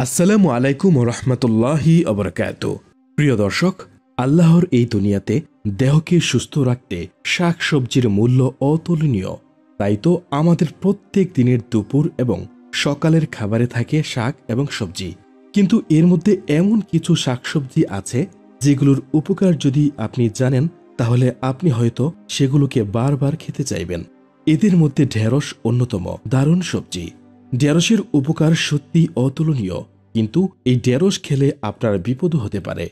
আসসালামু আলাইকুম রহমতুল্লাহি অবরকাত। প্রিয় দর্শক, আল্লাহর এই দুনিয়াতে দেহকে সুস্থ রাখতে শাক সবজির মূল্য অতুলনীয়। তাই তো আমাদের প্রত্যেক দিনের দুপুর এবং সকালের খাবারে থাকে শাক এবং সবজি। কিন্তু এর মধ্যে এমন কিছু শাকসবজি আছে যেগুলোর উপকার যদি আপনি জানেন, তাহলে আপনি হয়তো সেগুলোকে বারবার খেতে চাইবেন। এদের মধ্যে ঢেঁড়স অন্যতম দারুণ সবজি। ঢেঁড়সের উপকার সত্যি অতুলনীয়, কিন্তু এই ঢেঁড়স খেলে আপনার বিপদও হতে পারে।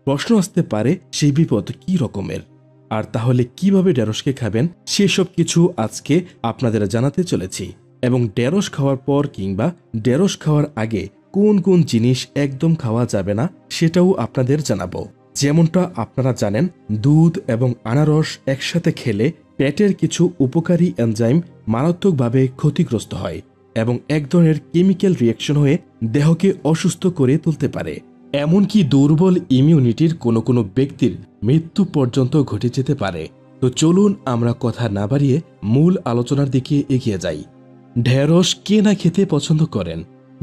প্রশ্ন আসতে পারে, সেই বিপদ কি রকমের, আর তাহলে কিভাবে ঢেঁড়সকে খাবেন সেসব কিছু আজকে আপনাদের জানাতে চলেছি। এবং ঢেঁড়স খাওয়ার পর কিংবা ঢেঁড়স খাওয়ার আগে কোন কোন জিনিস একদম খাওয়া যাবে না সেটাও আপনাদের জানাবো। যেমনটা আপনারা জানেন, দুধ এবং আনারস একসাথে খেলে পেটের কিছু উপকারী এনজাইম মারাত্মকভাবে ক্ষতিগ্রস্ত হয় এবং এক ধরনের কেমিক্যাল রিয়াকশন হয়ে দেহকে অসুস্থ করে তুলতে পারে। এমনকি দুর্বল ইমিউনিটির কোনো কোনো ব্যক্তির মৃত্যু পর্যন্ত ঘটে যেতে পারে। তো চলুন আমরা কথা না বাড়িয়ে মূল আলোচনার দিকে এগিয়ে যাই। ঢেঁড়স কে না খেতে পছন্দ করেন?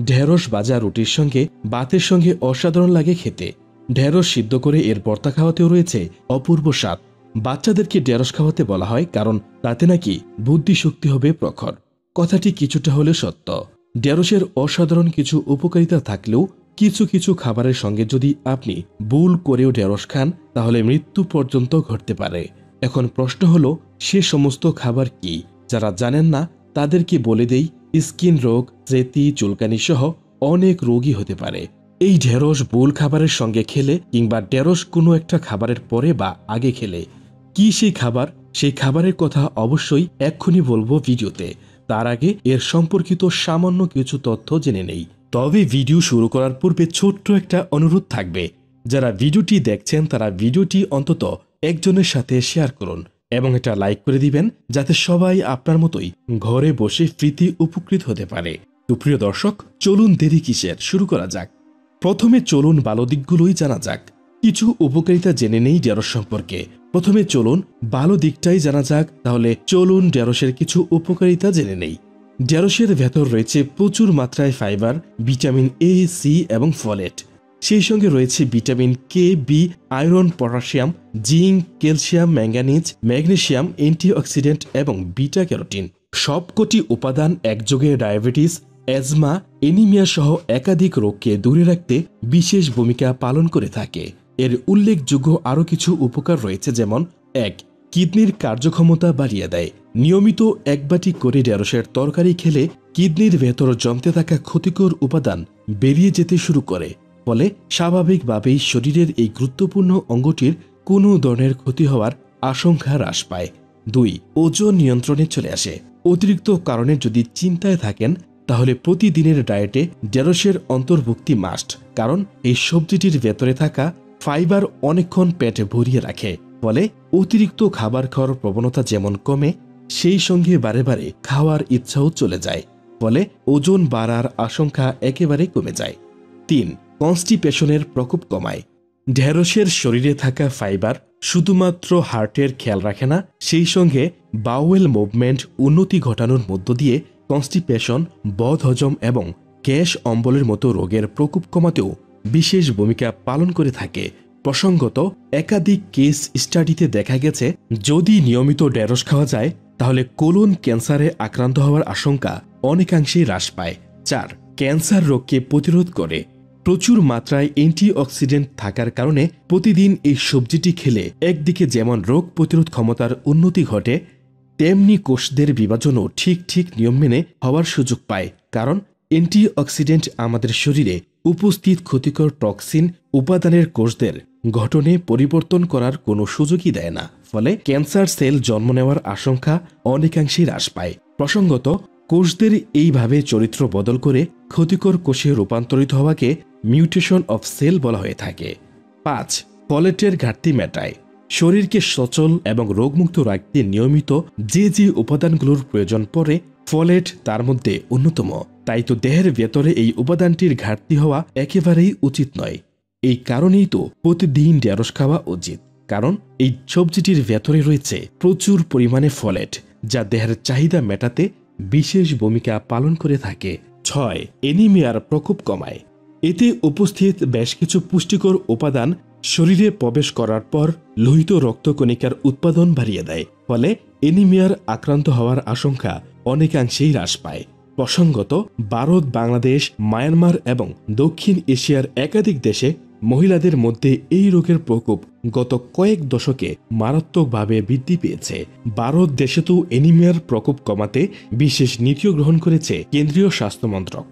ঢেঁড়স ভাজা রুটির সঙ্গে ভাতের সঙ্গে অসাধারণ লাগে খেতে। ঢেঁড়স সিদ্ধ করে এর ভর্তা খাওয়াতেও রয়েছে অপূর্ব স্বাদ। বাচ্চাদেরকে ঢেঁড়স খাওয়াতে বলা হয়, কারণ তাতে নাকি বুদ্ধিশক্তি হবে প্রখর। কথাটি কিছুটা হলেও সত্য। ঢেঁড়সের অসাধারণ কিছু উপকারিতা থাকলেও কিছু কিছু খাবারের সঙ্গে যদি আপনি ভুল করেও ঢেঁড়স খান, তাহলে মৃত্যু পর্যন্ত ঘটতে পারে। এখন প্রশ্ন হলো, সে সমস্ত খাবার কি? যারা জানেন না তাদেরকে বলে দেই, স্কিন রোগ, স্মৃতি, চুলকানি সহ অনেক রোগই হতে পারে এই ঢেঁড়স ভুল খাবারের সঙ্গে খেলে, কিংবা ঢেঁড়স কোনো একটা খাবারের পরে বা আগে খেলে। কি সেই খাবার? সেই খাবারের কথা অবশ্যই এক্ষুনি বলবো ভিডিওতে। তার আগে এর সম্পর্কিত সামান্য কিছু তথ্য জেনে নেই। তবে ভিডিও শুরু করার পূর্বে ছোট্ট একটা অনুরোধ থাকবে, যারা ভিডিওটি দেখছেন তারা ভিডিওটি অন্তত একজনের সাথে শেয়ার করুন এবং এটা লাইক করে দিবেন, যাতে সবাই আপনার মতোই ঘরে বসে ফ্রিতে উপকৃত হতে পারে। তো প্রিয় দর্শক, চলুন দেরি কিসের, শুরু করা যাক। প্রথমে চলুন ভালো দিকগুলোই জানা যাক। কিছু উপকারিতা জেনে নেই ঢেঁড়স সম্পর্কে। প্রথমে চলুন ভালো দিকটাই জানা যাক। তাহলে চলুন ঢেঁড়সের কিছু উপকারিতা জেনে নেই। ঢেঁড়সের ভেতর রয়েছে প্রচুর মাত্রায় ফাইবার, ভিটামিন এ, সি এবং ফলেট। সেই সঙ্গে রয়েছে vitamin K, B, iron, potassium, zinc, calcium, manganese, magnesium, antioxidant এবং বিটা ক্যারোটিন। সবকটি উপাদান একযোগে ডায়াবেটিস, অ্যাজমা, এনিমিয়া সহ একাধিক রোগকে দূরে রাখতে বিশেষ ভূমিকা পালন করে থাকে। এর উল্লেখযোগ্য আরও কিছু উপকার রয়েছে, যেমন ১. কিডনির কার্যক্ষমতা বাড়িয়ে দেয়। নিয়মিত এক বাটি করে ঢেঁড়সের তরকারি খেলে কিডনির ভেতর জমতে থাকা ক্ষতিকর উপাদান বেরিয়ে যেতে শুরু করে, ফলে স্বাভাবিকভাবেই শরীরের এই গুরুত্বপূর্ণ অঙ্গটির কোনো ধরনের ক্ষতি হওয়ার আশঙ্কা হ্রাস পায়। ২. ওজন নিয়ন্ত্রণে চলে আসে। অতিরিক্ত কারণে যদি চিন্তায় থাকেন, তাহলে প্রতিদিনের ডায়েটে ঢেঁড়সের অন্তর্ভুক্তি মাস্ট, কারণ এই সবজিটির ভেতরে থাকা ফাইবার অনেকক্ষণ পেট ভরিয়ে রাখে, ফলে অতিরিক্ত খাবার খাওয়ার প্রবণতা যেমন কমে, সেই সঙ্গে বারে বারে খাওয়ার ইচ্ছাও চলে যায়, ফলে ওজন বাড়ার আশঙ্কা একেবারে কমে যায়। ৩. কনস্টিপেশনের প্রকোপ কমায়। ঢেঁড়সের শরীরে থাকা ফাইবার শুধুমাত্র হার্টের খেয়াল রাখে না, সেই সঙ্গে বাউয়েল মুভমেন্ট উন্নতি ঘটানোর মধ্য দিয়ে কনস্টিপেশন, বদহজম এবং গ্যাস অম্বলের মতো রোগের প্রকোপ কমাতেও বিশেষ ভূমিকা পালন করে থাকে। প্রসঙ্গত, একাধিক কেস স্টাডিতে দেখা গেছে, যদি নিয়মিত ঢেঁড়স খাওয়া যায়, তাহলে কোলন ক্যান্সারে আক্রান্ত হওয়ার আশঙ্কা অনেকাংশেই হ্রাস পায়। ৪. ক্যান্সার রোগকে প্রতিরোধ করে। প্রচুর মাত্রায় অ্যান্টিঅক্সিডেন্ট থাকার কারণে প্রতিদিন এই সবজিটি খেলে একদিকে যেমন রোগ প্রতিরোধ ক্ষমতার উন্নতি ঘটে, তেমনি কোষদের বিভাজনও ঠিক নিয়ম মেনে হওয়ার সুযোগ পায়, কারণ অ্যান্টিঅক্সিডেন্ট আমাদের শরীরে উপস্থিত ক্ষতিকর টক্সিন উপাদানের কোষদের গঠনে পরিবর্তন করার কোনো সুযোগই দেয় না, ফলে ক্যান্সার সেল জন্ম নেওয়ার আশঙ্কা অনেকাংশেই হ্রাস পায়। প্রসঙ্গত, কোষদের এইভাবে চরিত্র বদল করে ক্ষতিকর কোষে রূপান্তরিত হওয়াকে মিউটেশন অফ সেল বলা হয়ে থাকে। ৫. ফলেটের ঘাটতি মেটায়। শরীরকে সচল এবং রোগমুক্ত রাখতে নিয়মিত যে উপাদানগুলোর প্রয়োজন পড়ে, ফলেট তার মধ্যে অন্যতম। তাই তো দেহের ভেতরে এই উপাদানটির ঘাটতি হওয়া একেবারেই উচিত নয়। এই কারণেই তো প্রতিদিন ঢেঁড়স খাওয়া উচিত, কারণ এই সবজিটির ভেতরে রয়েছে প্রচুর পরিমাণে ফলেট, যা দেহের চাহিদা মেটাতে বিশেষ ভূমিকা পালন করে থাকে। ৬. এনিমিয়ার প্রকোপ কমায়। এতে উপস্থিত বেশ কিছু পুষ্টিকর উপাদান শরীরে প্রবেশ করার পর লোহিত রক্তকণিকার উৎপাদন বাড়িয়ে দেয়, ফলে এনিমিয়ার আক্রান্ত হওয়ার আশঙ্কা অনেকাংশেই হ্রাস পায়। প্রসঙ্গত, ভারত, বাংলাদেশ, মায়ানমার এবং দক্ষিণ এশিয়ার একাধিক দেশে মহিলাদের মধ্যে এই রোগের প্রকোপ গত কয়েক দশকে মারাত্মকভাবে বৃদ্ধি পেয়েছে। ভারত দেশে তো এনিমিয়ার প্রকোপ কমাতে বিশেষ নীতিও গ্রহণ করেছে কেন্দ্রীয় স্বাস্থ্য মন্ত্রক।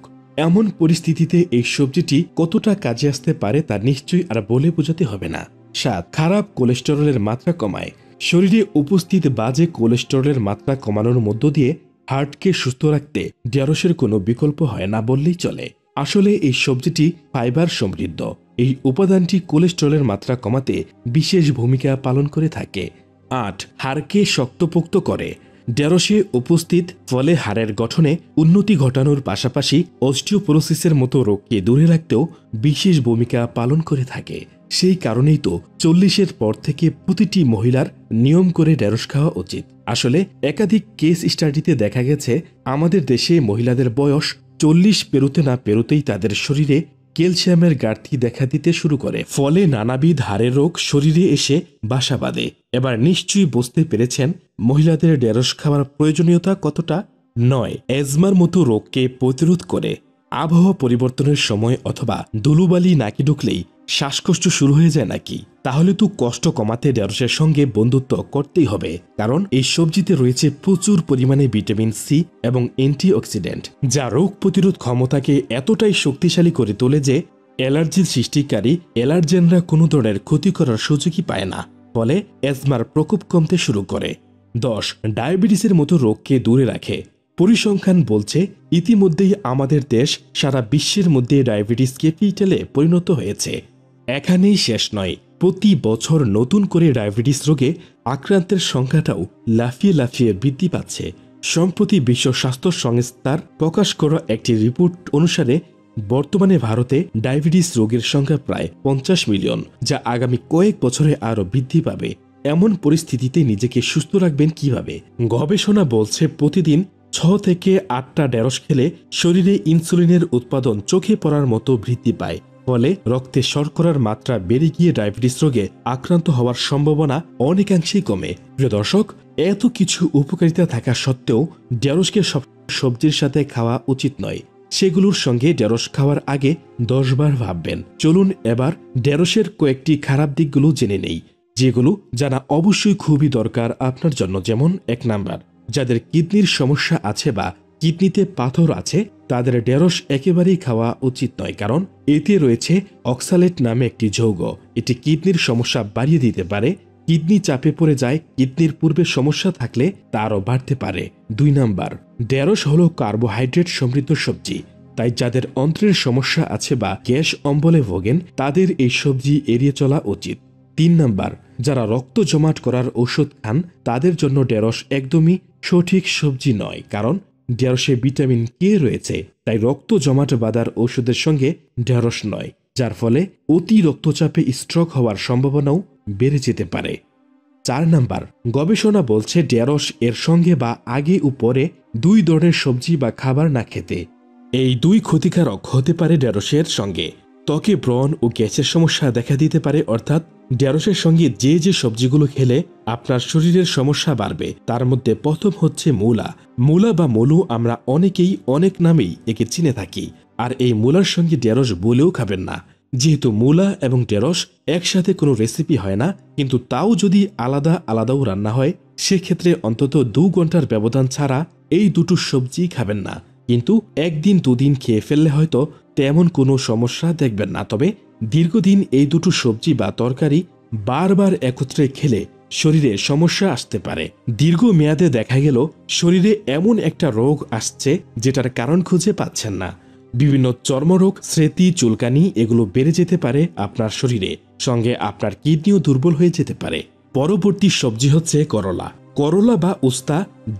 এমন পরিস্থিতিতে এই সবজিটি কতটা কাজে আসতে পারে তা নিশ্চয়ই আর বলে বোঝাতে হবে না। 7. খারাপ কোলেস্টেরলের মাত্রা কমায়। শরীরে উপস্থিত বাজে কোলেস্টেরলের মাত্রা কমানোর মধ্য দিয়ে হার্টকে সুস্থ রাখতে ঢেঁড়সের কোনো বিকল্প হয় না বললেই চলে। আসলে এই সবজিটি ফাইবার সমৃদ্ধ। এই উপাদানটি কোলেস্টেরলের মাত্রা কমাতে বিশেষ ভূমিকা পালন করে থাকে। 8. হাড়কে শক্তপোক্ত করে। ঢেঁড়সে উপস্থিত ফলে হাড়ের গঠনে উন্নতি ঘটানোর পাশাপাশি অস্টিওপোরোসিসের মতো রোগকে দূরে রাখতেও বিশেষ ভূমিকা পালন করে থাকে। সেই কারণেই তো 40-এর পর থেকে প্রতিটি মহিলার নিয়ম করে ঢেঁড়স খাওয়া উচিত। আসলে একাধিক কেস স্টাডিতে দেখা গেছে আমাদের দেশে মহিলাদের বয়স 40 পেরোতে না পেরোতেই তাদের শরীরে ক্যালসিয়ামের ঘাটতি দেখা দিতে শুরু করে, ফলে নানাবিধ হাড়ের রোগ শরীরে এসে বাসা বাঁধে। এবার নিশ্চয়ই বুঝতে পেরেছেন মহিলাদের ঢেঁড়স খাওয়ার প্রয়োজনীয়তা কতটা। 9. অ্যাজমার মতো রোগকে প্রতিরোধ করে। আবহাওয়া পরিবর্তনের সময় অথবা ধুলোবালি নাকি ঢুকলেই শ্বাসকষ্ট শুরু হয়ে যায় নাকি? তাহলে তো কষ্ট কমাতে ঢেঁড়সের সঙ্গে বন্ধুত্ব করতেই হবে, কারণ এই সবজিতে রয়েছে প্রচুর পরিমাণে ভিটামিন সি এবং অ্যান্টিঅক্সিডেন্ট, যা রোগ প্রতিরোধ ক্ষমতাকে এতটাই শক্তিশালী করে তোলে যে অ্যালার্জির সৃষ্টিকারী অ্যালার্জেনরা কোনো ধরনের ক্ষতি করার সুযোগই পায় না, ফলে অ্যাজমার প্রকোপ কমতে শুরু করে। 10. ডায়াবেটিসের মতো রোগকে দূরে রাখে। পরিসংখ্যান বলছে ইতিমধ্যেই আমাদের দেশ সারা বিশ্বের মধ্যে ডায়াবেটিস ক্যাপিটালে পরিণত হয়েছে। এখানেই শেষ নয়, প্রতি বছর নতুন করে ডায়াবেটিস রোগে আক্রান্তের সংখ্যাটাও লাফিয়ে লাফিয়ে বৃদ্ধি পাচ্ছে। সম্প্রতি বিশ্ব স্বাস্থ্য সংস্থার প্রকাশ করা একটি রিপোর্ট অনুসারে বর্তমানে ভারতে ডায়াবেটিস রোগীর সংখ্যা প্রায় 50 মিলিয়ন, যা আগামী কয়েক বছরে আরও বৃদ্ধি পাবে। এমন পরিস্থিতিতে নিজেকে সুস্থ রাখবেন কিভাবে? গবেষণা বলছে প্রতিদিন 6 থেকে 8টা ঢেঁড়স খেলে শরীরে ইনসুলিনের উৎপাদন চোখে পড়ার মতো বৃদ্ধি পায়, ফলে রক্তে শর্করার মাত্রা বেড়ে গিয়ে ডায়াবেটিস রোগে আক্রান্ত হওয়ার সম্ভাবনা অনেকাংশেই কমে। প্রিয় দর্শক, এত কিছু উপকারিতা থাকা সত্ত্বেও ঢেঁড়সকে সব সবজির সাথে খাওয়া উচিত নয়। সেগুলোর সঙ্গে ঢেঁড়স খাওয়ার আগে 10 বার ভাববেন। চলুন এবার ঢেঁড়সের কয়েকটি খারাপ দিকগুলো জেনে নেই, যেগুলো জানা অবশ্যই খুবই দরকার আপনার জন্য। যেমন 1 নাম্বার, যাদের কিডনির সমস্যা আছে বা কিডনিতে পাথর আছে তাদের ঢেঁড়স একেবারেই খাওয়া উচিত নয়, কারণ এতে রয়েছে অক্সালেট নামে একটি যৌগ। এটি কিডনির সমস্যা বাড়িয়ে দিতে পারে। কিডনি চাপে পড়ে যায়, কিডনির পূর্বে সমস্যা থাকলে তা আরও বাড়তে পারে। 2 নাম্বার, ঢেঁড়স হলো কার্বোহাইড্রেট সমৃদ্ধ সবজি, তাই যাদের অন্ত্রের সমস্যা আছে বা গ্যাস অম্বলে ভোগেন তাদের এই সবজি এড়িয়ে চলা উচিত। 3 নাম্বার, যারা রক্ত জমাট করার ঔষধ খান তাদের জন্য ঢেঁড়স একদমই সঠিক সবজি নয়, কারণ ঢেঁড়সে ভিটামিন কে রয়েছে, তাই রক্ত জমাট বাঁধার ঔষধের সঙ্গে ঢেঁড়স নয়, যার ফলে অতি রক্তচাপে স্ট্রোক হওয়ার সম্ভাবনাও বেড়ে যেতে পারে। 4 নাম্বার, গবেষণা বলছে ঢেঁড়স এর সঙ্গে বা আগে ও পরে 2 ধরনের সবজি বা খাবার না খেতে। এই 2 ক্ষতিকারক হতে পারে ঢেঁড়সের সঙ্গে। ত্বকে ব্রণ ও গ্যাসের সমস্যা দেখা দিতে পারে, অর্থাৎ ঢেঁড়সের সঙ্গে যে যে সবজিগুলো খেলে আপনার শরীরের সমস্যা বাড়বে তার মধ্যে প্রথম হচ্ছে মূলা। মূলা বা মলু আমরা অনেকেই অনেক নামেই একে চিনে থাকি, আর এই মূলার সঙ্গে ঢেঁড়স বলেও খাবেন না, যেহেতু মূলা এবং ঢেঁড়স একসাথে কোনো রেসিপি হয় না, কিন্তু তাও যদি আলাদা আলাদাও রান্না হয় সেক্ষেত্রে অন্তত 2 ঘন্টার ব্যবধান ছাড়া এই দুটো সবজি খাবেন না। কিন্তু 1 দিন 2 দিন খেয়ে ফেললে হয়তো তেমন কোনো সমস্যা দেখবেন না, তবে দীর্ঘদিন এই দুটো সবজি বা তরকারি বারবার একত্রে খেলে শরীরে সমস্যা আসতে পারে। দীর্ঘ মেয়াদে দেখা গেল শরীরে এমন একটা রোগ আসছে যেটার কারণ খুঁজে পাচ্ছেন না। বিভিন্ন চর্মরোগ, স্মৃতি, চুলকানি এগুলো বেড়ে যেতে পারে আপনার শরীরে, সঙ্গে আপনার কিডনিও দুর্বল হয়ে যেতে পারে। পরবর্তী সবজি হচ্ছে করলা। করলা বা উস্তা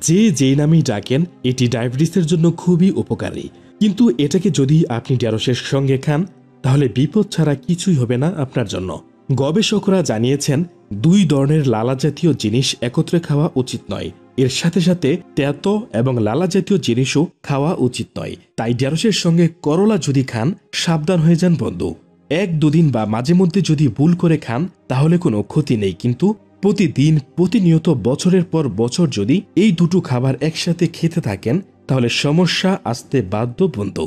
যে যেই নামেই ডাকেন, এটি ডায়াবেটিসের জন্য খুবই উপকারী, কিন্তু এটাকে যদি আপনি ঢেঁড়সের সঙ্গে খান তাহলে বিপদ ছাড়া কিছুই হবে না আপনার জন্য। গবেষকরা জানিয়েছেন 2 ধরনের লালা জাতীয় জিনিস একত্রে খাওয়া উচিত নয়। এর সাথে সাথে তেতো এবং লালা জাতীয় জিনিসও খাওয়া উচিত নয়। তাই ঢেঁড়সের সঙ্গে করলা যদি খান, সাবধান হয়ে যান বন্ধু। 1-2 দিন বা মাঝে মধ্যে যদি ভুল করে খান তাহলে কোনো ক্ষতি নেই, কিন্তু প্রতিদিন প্রতিনিয়ত বছরের পর বছর যদি এই দুটো খাবার একসাথে খেতে থাকেন তাহলে সমস্যা আসতে বাধ্য বন্ধু।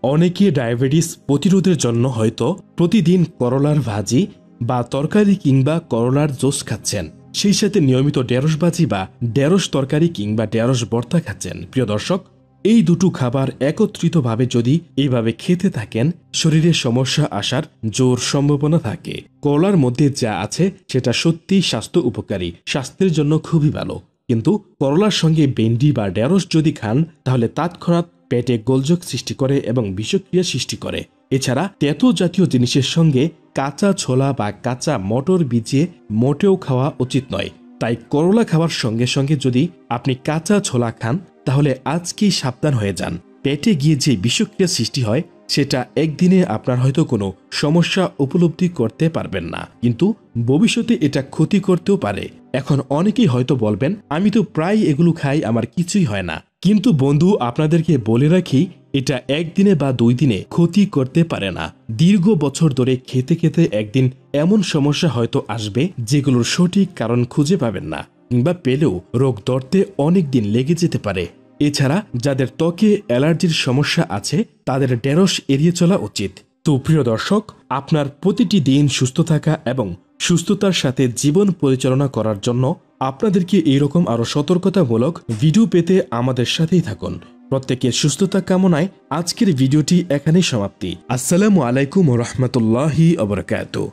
অনেকে ডায়াবেটিস প্রতিরোধের জন্য হয়তো প্রতিদিন করলার ভাজি বা তরকারি কিংবা করলার জুস খাচ্ছেন, সেই সাথে নিয়মিত ঢেঁড়স ভাজি বা ঢেঁড়স তরকারি কিংবা ঢেঁড়স ভর্তা খাচ্ছেন। প্রিয় দর্শক, এই দুটো খাবার একত্রিতভাবে যদি এইভাবে খেতে থাকেন শরীরে সমস্যা আসার জোর সম্ভাবনা থাকে। করলার মধ্যে যা আছে সেটা সত্যি স্বাস্থ্য উপকারী, স্বাস্থ্যের জন্য খুবই ভালো, কিন্তু করলার সঙ্গে ভেন্ডি বা ঢেঁড়স যদি খান তাহলে তৎক্ষণাৎ পেটে গোলযোগ সৃষ্টি করে এবং বিষক্রিয়া সৃষ্টি করে। এছাড়া তেতো জাতীয় জিনিসের সঙ্গে কাঁচা ছোলা বা কাঁচা মটর ভিজিয়ে মোটেও খাওয়া উচিত নয়। তাই করলা খাওয়ার সঙ্গে সঙ্গে যদি আপনি কাঁচা ছোলা খান তাহলে আজকেই সাবধান হয়ে যান। পেটে গিয়ে যে বিষক্রিয়া সৃষ্টি হয় সেটা একদিনে আপনার হয়তো কোনো সমস্যা উপলব্ধি করতে পারবেন না, কিন্তু ভবিষ্যতে এটা ক্ষতি করতেও পারে। এখন অনেকেই হয়তো বলবেন, আমি তো প্রায় এগুলো খাই, আমার কিছুই হয় না। কিন্তু বন্ধু, আপনাদেরকে বলে রাখি, এটা একদিনে বা 2 দিনে ক্ষতি করতে পারে না। দীর্ঘ বছর ধরে খেতে খেতে একদিন এমন সমস্যা হয়তো আসবে যেগুলোর সঠিক কারণ খুঁজে পাবেন না, কিংবা পেলেও রোগ ধরতে অনেক দিন লেগে যেতে পারে। এছাড়া যাদের ত্বকে অ্যালার্জির সমস্যা আছে তাদের ঢেঁড়স এড়িয়ে চলা উচিত। তো প্রিয় দর্শক, আপনার প্রতিটি দিন সুস্থ থাকা এবং সুস্থতার সাথে জীবন পরিচালনা করার জন্য আপনাদেরকে এইরকম আরো সতর্কতামূলক ভিডিও পেতে আমাদের সাথেই থাকুন। প্রত্যেকের সুস্থতা কামনায় আজকের ভিডিওটি এখানেই সমাপ্তি। আসসালামু আলাইকুম ওয়া রাহমাতুল্লাহি ওয়া বারাকাতুহু।